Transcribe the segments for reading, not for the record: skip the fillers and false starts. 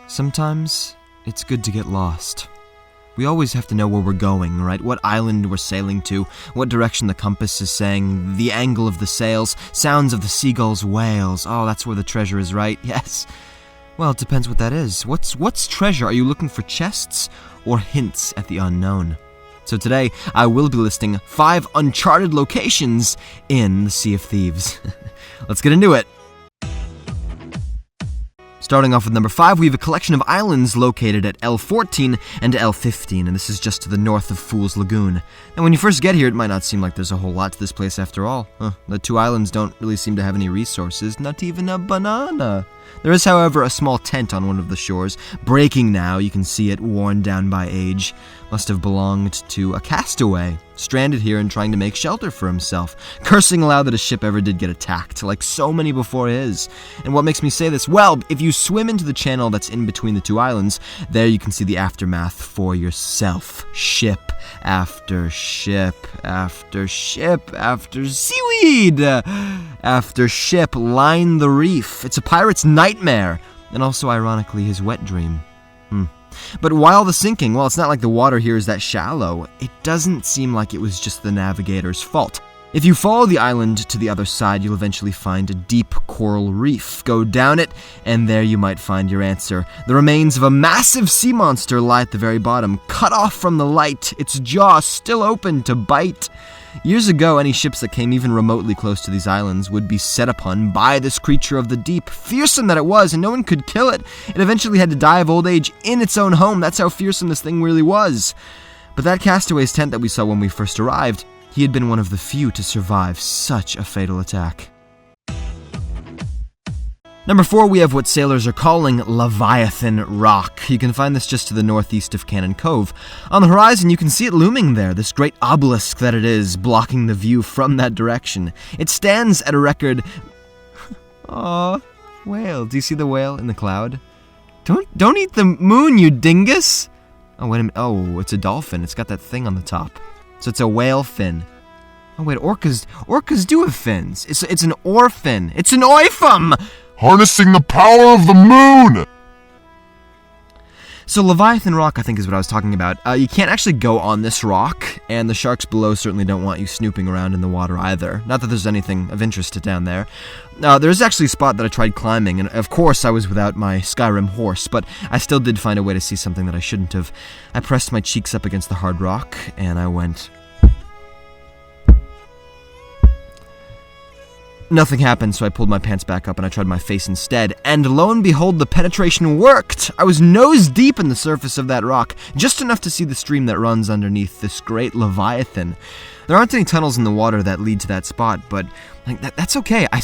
Sometimes it's good to get lost. We always have to know where we're going, right? What island we're sailing to, what direction the compass is saying, the angle of the sails, sounds of the seagulls' wails. Oh, that's where the treasure is, right? Yes. Well, it depends what that is. What's treasure? Are you looking for chests or hints at the unknown? So today, I will be listing 5 uncharted locations in the Sea of Thieves. Let's get into it. Starting off with number 5, we have a collection of islands located at L14 and L15, and this is just to the north of Fool's Lagoon. And when you first get here, it might not seem like there's a whole lot to this place after all. The 2 islands don't really seem to have any resources, not even a banana. There is, however, a small tent on one of the shores, breaking now. You can see it, worn down by age. Must have belonged to a castaway, stranded here and trying to make shelter for himself, cursing aloud that a ship ever did get attacked, like so many before his. And what makes me say this? Well, if you swim into the channel that's in between the 2 islands, there you can see the aftermath for yourself. Ship after ship after ship after seaweed after ship line the reef. It's a pirate's nightmare, and also, ironically, his wet dream. But while the sinking, well, it's not like the water here is that shallow. It doesn't seem like it was just the navigator's fault. If you follow the island to the other side, you'll eventually find a deep coral reef. Go down it, and there you might find your answer. The remains of a massive sea monster lie at the very bottom, cut off from the light, its jaw still open to bite. Years ago, any ships that came even remotely close to these islands would be set upon by this creature of the deep. Fearsome that it was, and no one could kill it. It eventually had to die of old age in its own home. That's how fearsome this thing really was. But that castaway's tent that we saw when we first arrived, he had been one of the few to survive such a fatal attack. Number 4, we have what sailors are calling Leviathan Rock. You can find this just to the northeast of Cannon Cove. On the horizon, you can see it looming there, this great obelisk that it is, blocking the view from that direction. It stands at a record... Aw, whale. Do you see the whale in the cloud? Don't eat the moon, you dingus! Oh, wait a minute. Oh, it's a dolphin. It's got that thing on the top. So it's a whale fin. Oh, wait, orcas do have fins. It's an orphin. It's an oifum! Harnessing the power of the moon! So Leviathan Rock, I think, is what I was talking about. You can't actually go on this rock, and the sharks below certainly don't want you snooping around in the water either. Not that there's anything of interest down there. There's actually a spot that I tried climbing, and of course I was without my Skyrim horse, but I still did find a way to see something that I shouldn't have. I pressed my cheeks up against the hard rock, and I went... Nothing happened, so I pulled my pants back up and I tried my face instead, and lo and behold, the penetration worked! I was nose deep in the surface of that rock, just enough to see the stream that runs underneath this great Leviathan. There aren't any tunnels in the water that lead to that spot, but that's okay. I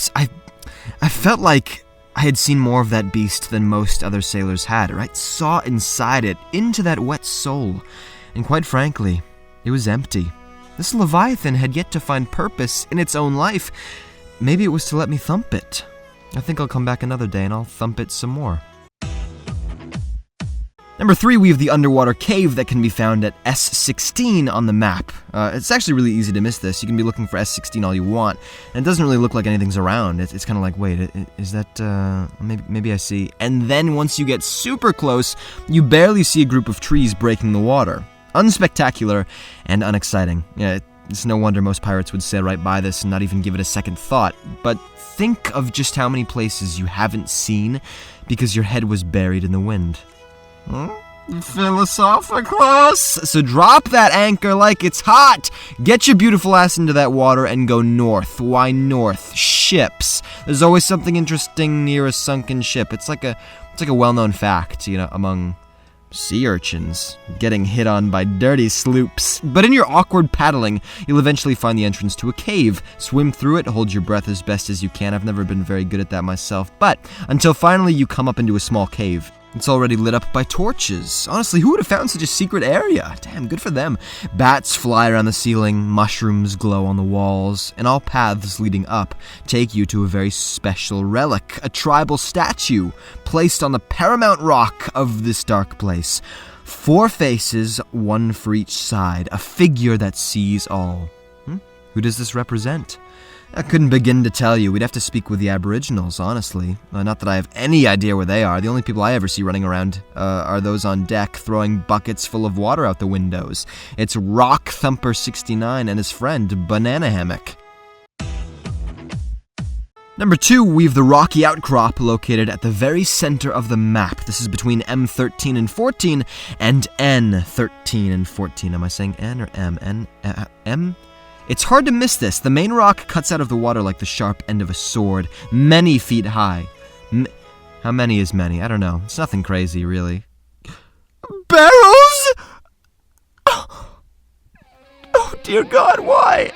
felt like I had seen more of that beast than most other sailors had, or I saw inside it, into that wet soul. And quite frankly, it was empty. This Leviathan had yet to find purpose in its own life. Maybe it was to let me thump it. I think I'll come back another day and I'll thump it some more. Number 3, we have the underwater cave that can be found at S16 on the map. It's actually really easy to miss this. You can be looking for S16 all you want, and it doesn't really look like anything's around. It's kind of like, wait, is that, maybe I see. And then once you get super close, you barely see a group of trees breaking the water. Unspectacular and unexciting. Yeah, it's no wonder most pirates would sail right by this and not even give it a second thought. But think of just how many places you haven't seen because your head was buried in the wind. Philosophicals! So drop that anchor like it's hot! Get your beautiful ass into that water and go north. Why north? Ships. There's always something interesting near a sunken ship. It's like a well-known fact, among sea urchins getting hit on by dirty sloops. But in your awkward paddling, you'll eventually find the entrance to a cave. Swim through it, hold your breath as best as you can. I've never been very good at that myself, but until finally you come up into a small cave. It's already lit up by torches. Honestly, who would have found such a secret area? Damn, good for them. Bats fly around the ceiling, mushrooms glow on the walls, and all paths leading up take you to a very special relic, a tribal statue placed on the paramount rock of this dark place. 4 faces, 1 for each side, a figure that sees all. Who does this represent? I couldn't begin to tell you. We'd have to speak with the Aboriginals, honestly. Not that I have any idea where they are. The only people I ever see running around are those on deck throwing buckets full of water out the windows. It's Rock Thumper 69 and his friend, Banana Hammock. Number 2, we've the rocky outcrop located at the very center of the map. This is between M13 and 14 and N13 and 14. Am I saying N or M? M? It's hard to miss this. The main rock cuts out of the water like the sharp end of a sword, many feet high. How many is many? I don't know. It's nothing crazy, really. Barrels? Oh dear God, why?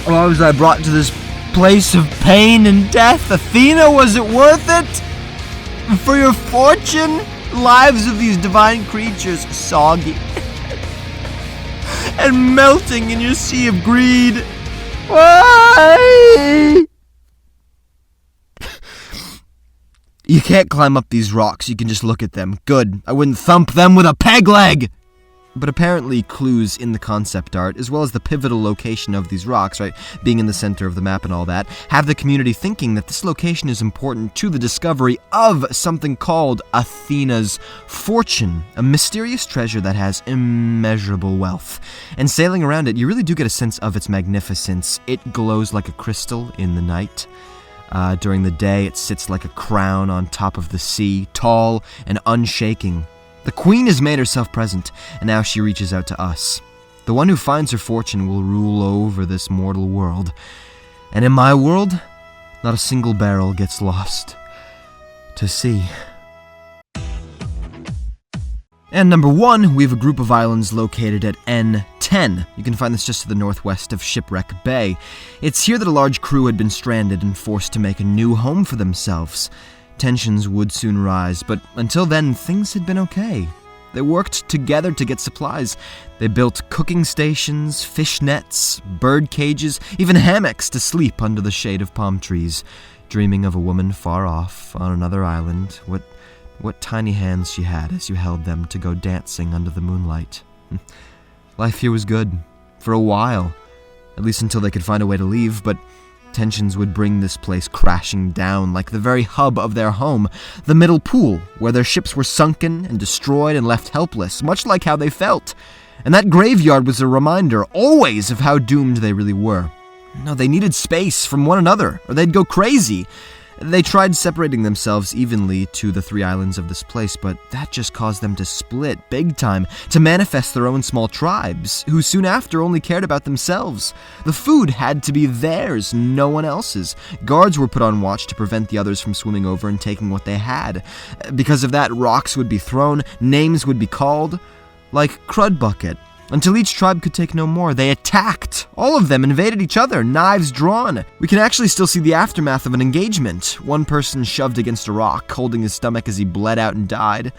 Why was I brought to this place of pain and death? Athena, was it worth it? For your fortune? Lives of these divine creatures soggy and melting in your sea of greed. Why? You can't climb up these rocks, you can just look at them. Good, I wouldn't thump them with a peg leg! But apparently clues in the concept art, as well as the pivotal location of these rocks, right, being in the center of the map and all that, have the community thinking that this location is important to the discovery of something called Athena's fortune, a mysterious treasure that has immeasurable wealth. And sailing around it, you really do get a sense of its magnificence. It glows like a crystal in the night. During the day, it sits like a crown on top of the sea, tall and unshaking. The queen has made herself present, and now she reaches out to us. The one who finds her fortune will rule over this mortal world. And in my world, not a single barrel gets lost to sea. And number 1, we have a group of islands located at N10. You can find this just to the northwest of Shipwreck Bay. It's here that a large crew had been stranded and forced to make a new home for themselves. Tensions would soon rise, but until then, things had been okay. They worked together to get supplies. They built cooking stations, fish nets, bird cages, even hammocks to sleep under the shade of palm trees, dreaming of a woman far off on another island. What tiny hands she had as you held them to go dancing under the moonlight. Life here was good, for a while, at least until they could find a way to leave, but tensions would bring this place crashing down like the very hub of their home, the middle pool, where their ships were sunken and destroyed and left helpless, much like how they felt. And that graveyard was a reminder, always, of how doomed they really were. No, they needed space from one another, or they'd go crazy. They tried separating themselves evenly to the 3 islands of this place, but that just caused them to split big time, to manifest their own small tribes, who soon after only cared about themselves. The food had to be theirs, no one else's. Guards were put on watch to prevent the others from swimming over and taking what they had. Because of that, rocks would be thrown, names would be called, like Crud Bucket. Until each tribe could take no more, they attacked. All of them invaded each other, knives drawn. We can actually still see the aftermath of an engagement. One person shoved against a rock, holding his stomach as he bled out and died.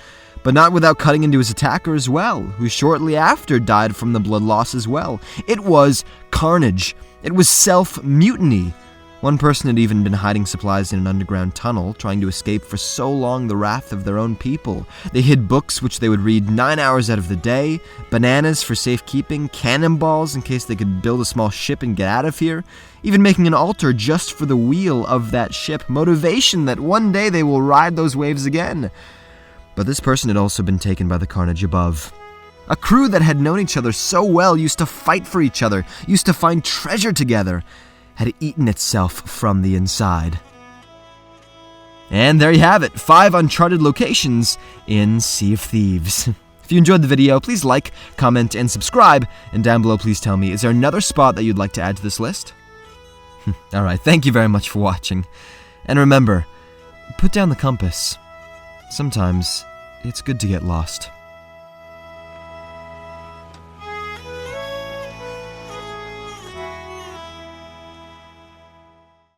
But not without cutting into his attacker as well, who shortly after died from the blood loss as well. It was carnage. It was self-mutiny. One person had even been hiding supplies in an underground tunnel, trying to escape for so long the wrath of their own people. They hid books which they would read 9 hours out of the day, bananas for safekeeping, cannonballs in case they could build a small ship and get out of here, even making an altar just for the wheel of that ship, motivation that one day they will ride those waves again. But this person had also been taken by the carnage above. A crew that had known each other so well, used to fight for each other, used to find treasure together, had eaten itself from the inside. And there you have it, 5 Uncharted locations in Sea of Thieves. If you enjoyed the video, please like, comment, and subscribe. And down below, please tell me, is there another spot that you'd like to add to this list? Alright, thank you very much for watching. And remember, put down the compass. Sometimes, it's good to get lost.